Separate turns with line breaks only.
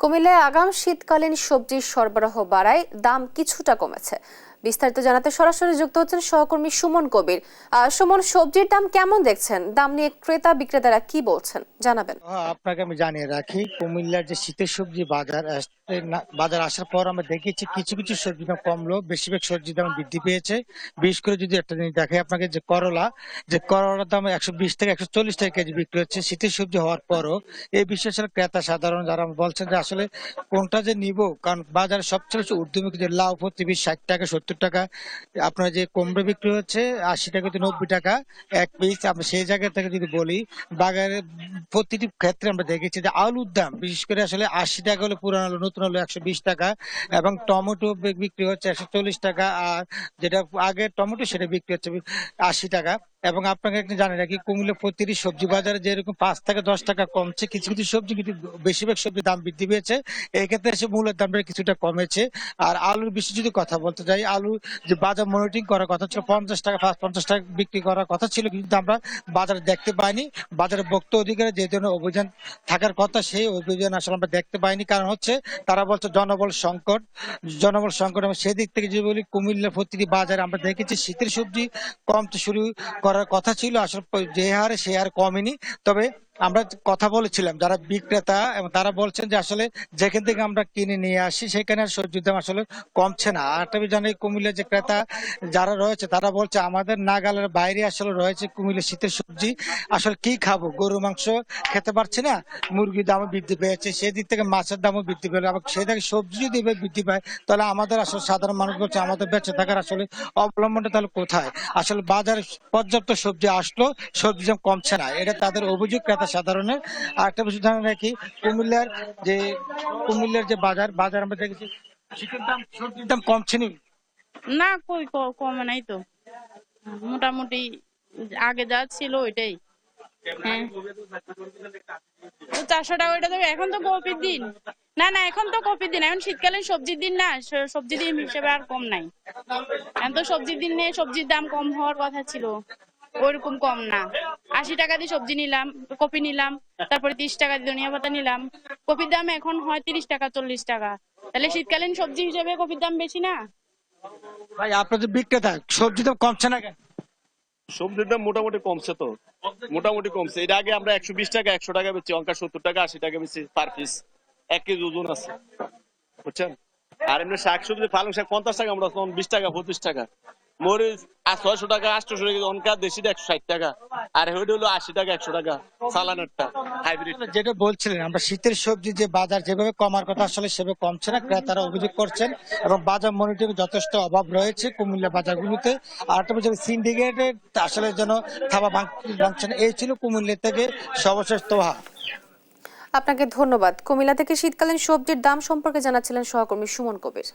কুমিল্লায় আগাম শীতকালীন সবজির সরবরাহ বাড়ায় দাম কিছুটা কমেছে। বিস্তারিত জানাতে সরাসরি যুক্ত হচ্ছেন সহকর্মী সুমন কবির। সুমন, সবজির দাম কেমন দেখছেন? দাম নিয়ে ক্রেতা বিক্রেতারা কি বলছেন জানাবেন।
আপনাকে আমি জানিয়ে রাখি, কুমিল্লার যে শীতের সবজি বাজার আসার পর আমরা দেখেছি কিছু কিছু সবজির দাম কমলো, বেশিরভাগ সবজির দাম বৃদ্ধি পেয়েছে। বিশেষ করে যদি একটা জিনিস দেখে আপনাকে, যে করলার দাম 120 থেকে 140 টাকা কেজি বিক্রি হচ্ছে শীতের সবজি হওয়ার পরও। এই বিশেষ ক্রেতা সাধারণ যারা বলছেন যে আসলে কোনটা যে নিব, কারণ বাজারে সবচেয়ে বেশি ঊর্ধ্বমুখী যে লাউ প্রতি পিস 60 টাকা 70 টাকা, আপনার যে কুমড়ো বিক্রি হচ্ছে 80 টাকা থেকে 90 টাকা এক পিস। আমরা সেই জায়গা থেকে যদি বলি, বাজারে প্রতিটি ক্ষেত্রে আমরা দেখেছি যে আলুর দাম বিশেষ করে আসলে 80 টাকা হলে পুরান আলু, নতুন আলু 120 টাকা, এবং টমেটো বিক্রি হচ্ছে 140 টাকা, আর যেটা আগে টমেটো সেটা বিক্রি হচ্ছে 80 টাকা। এবং আপনাকে একটু জানি রাখি, কুমিল্লা প্রতিটি সবজি বাজারে যেরকম 5 থেকে 10 টাকা কমছে, কিছু কিছু সবজি কিন্তু বেশিরভাগ সবজির দাম বৃদ্ধি পেয়েছে। এই ক্ষেত্রে এসে মূলের দামটা কিছুটা কমেছে। আর আলুর বিষয়ে যদি কথা বলতে যাই, আলু যে বাজার মনিটরিং করার কথা ছিল 50 টাকা 50 টাকা বিক্রি করার কথা ছিল, কিন্তু আমরা বাজারে দেখতে পাইনি। বাজারে ভোক্তা অধিকারে যে ধরনের অভিযান থাকার কথা, সেই অভিযান আসলে আমরা দেখতে পাইনি। কারণ হচ্ছে তারা বলছে জনবল সংকট। এবং সেদিক থেকে যদি বলি, কুমিল্লার প্রতিটি বাজারে আমরা দেখেছি শীতের সবজি কমতে শুরু করার কথা ছিল, আসলে যে হারে সে হারে কমেনি। তবে আমরা কথা বলেছিলাম যারা বিক্রেতা, এবং তারা বলছেন যে আসলে যেখান থেকে আমরা কিনে নিয়ে আসি সেখানে আর সবজির দাম আসলে কমছে না। আর একটা জানি, কুমিল্লার যে ক্রেতা যারা রয়েছে তারা বলছে আমাদের নাগালের বাইরে আসলে রয়েছে কুমিল্লার শীতের সবজি। আসলে কি খাবো, গরু মাংস খেতে পারছি না, মুরগির দামও বৃদ্ধি পেয়েছে, সেদিক থেকে মাছের দামও বৃদ্ধি পেল, এবং সেই থেকে সবজি যদি এভাবে বৃদ্ধি পায়, তাহলে আমাদের আসলে সাধারণ মানুষ বলছে আমাদের বেঁচে থাকার আসলে অবলম্বনটা তাহলে কোথায়? আসলে বাজারে পর্যাপ্ত সবজি আসলো, সবজি দাম কমছে না, এটা তাদের অভিযোগ ক্রেতা সাধারণের। আর একটা বিষয় জানা রাখি, কুমিল্লার যে কুমিল্লার যে বাজার আমরা দেখেছি শীতের দাম সবজির দাম কমছে না।
না, কই কমে নাই তো, মোটামুটি আগে যা ছিল ওইটাই। হ্যাঁ, 400 টাকা ওইটা তো। এখন তো কপির দিন, না এখন তো কপির দিন, এখন শীতকালীন সবজির দিন না, সবজির দিন হিসেবে আর কম নাই। এখন তো সবজির দিন নেই, সবজির দাম কম হওয়ার কথা ছিল, ওইরকম কম না। 80 টাকা দিয়ে সবজি নিলাম, কপি নিলাম, তারপরে 30 টাকা দিয়ে ধনিয়া পাতা নিলাম। কপির দাম এখন হয় 30 টাকা 40 টাকা, তাহলে শীতকালীন সবজি হিসেবে কপির দাম বেশি না?
ভাই আপনাদের বিক্রেতা সবজি দাম কমছে না কেন?
সবজির দাম মোটামুটি কমছে তো, মোটামুটি কমছে। এটা আগে আমরা 120 টাকা 100 টাকা বেচি, অঙ্কা 70 টাকা 80 টাকা বেচি পার পিস, 1 কেজি ওজন আছে, বুঝছেন। আর এমনি শাকসবজি পালং শাক 50 টাকা, আমরা 20 টাকা 25 টাকা। মরিচ 600 টাকা 800 টাকা, অনকা দেশিটা 160 টাকা, আর ওইটা হলো 80 টাকা 100 টাকা সালানেরটা হাইব্রিড।
যেটা বলছিলেন, আমরা শীতের সবজি যে বাজার যেভাবে কমার কথা আসলে সেভাবে কমছে না, ক্রেতারা অভিযোগ করছেন। এবং বাজার মনিটরিং যথেষ্ট অভাব রয়েছে কুমিল্লা বাজারগুলোতে। আর একটা বিষয়, সিন্ডিকেটের আসলে যেন থাবা ভাঙছে না। এই ছিল কুমিল্লা থেকে সর্বশেষ তোহা।
আপনাকে ধন্যবাদ। কুমিল্লা থেকে শীতকালীন সবজির দাম সম্পর্কে জানাচ্ছিলেন সহকর্মী সুমন কবির।